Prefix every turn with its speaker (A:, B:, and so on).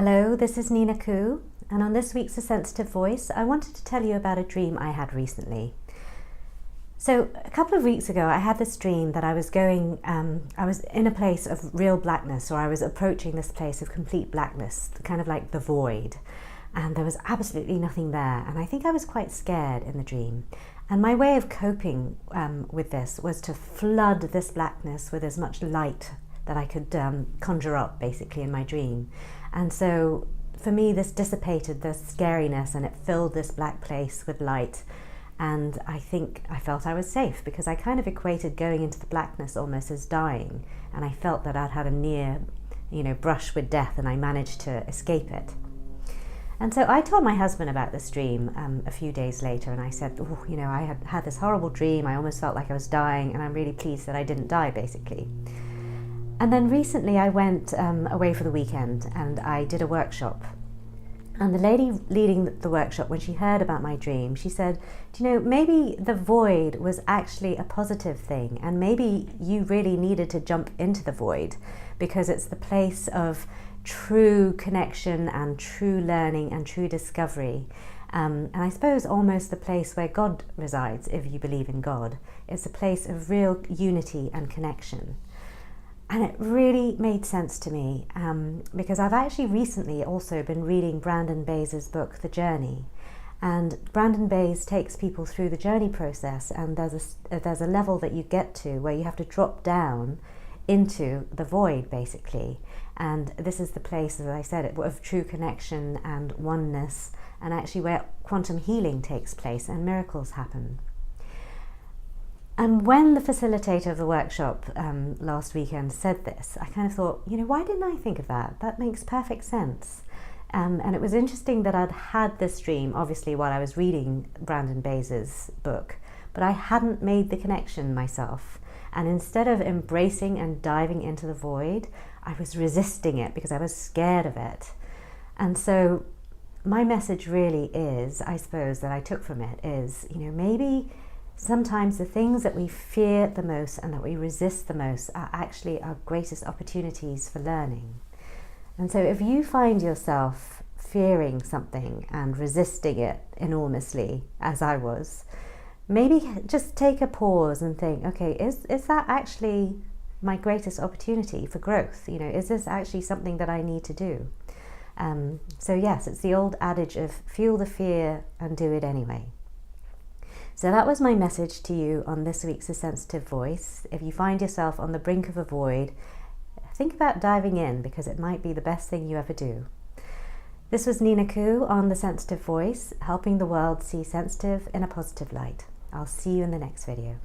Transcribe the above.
A: Hello, this is Nina Koo, and on this week's A Sensitive Voice, I wanted to tell you about a dream I had recently. So a couple of weeks ago, I had this dream that I was in a place of real blackness, or I was approaching this place of complete blackness, kind of like the void, and there was absolutely nothing there, and I think I was quite scared in the dream. And my way of coping with this was to flood this blackness with as much light that I could conjure up, basically, in my dream. And so for me, this dissipated the scariness and it filled this black place with light. And I think I felt I was safe because I kind of equated going into the blackness almost as dying. And I felt that I'd had a near, brush with death, and I managed to escape it. And so I told my husband about this dream a few days later, and I said, I had this horrible dream. I almost felt like I was dying, and I'm really pleased that I didn't die, basically. And then recently I went away for the weekend and I did a workshop. And the lady leading the workshop, when she heard about my dream, she said, maybe the void was actually a positive thing, and maybe you really needed to jump into the void because it's the place of true connection and true learning and true discovery. And I suppose almost the place where God resides, if you believe in God. It's a place of real unity and connection. And it really made sense to me because I've actually recently also been reading Brandon Bayes' book, The Journey. And Brandon Bayes takes people through the journey process, and there's a level that you get to where you have to drop down into the void, basically. And this is the place, as I said, of true connection and oneness, and actually where quantum healing takes place and miracles happen. And when the facilitator of the workshop last weekend said this, I kind of thought, why didn't I think of that? That makes perfect sense. And it was interesting that I'd had this dream, obviously, while I was reading Brandon Bayes' book, but I hadn't made the connection myself. And instead of embracing and diving into the void, I was resisting it because I was scared of it. And so my message really is, I suppose, that I took from it is, maybe sometimes the things that we fear the most and that we resist the most are actually our greatest opportunities for learning. And so if you find yourself fearing something and resisting it enormously, as I was, maybe just take a pause and think, okay, is that actually my greatest opportunity for growth? Is this actually something that I need to do? So yes, it's the old adage of feel the fear and do it anyway. So that was my message to you on this week's A Sensitive Voice. If you find yourself on the brink of a void, think about diving in because it might be the best thing you ever do. This was Nina Koo on The Sensitive Voice, helping the world see sensitive in a positive light. I'll see you in the next video.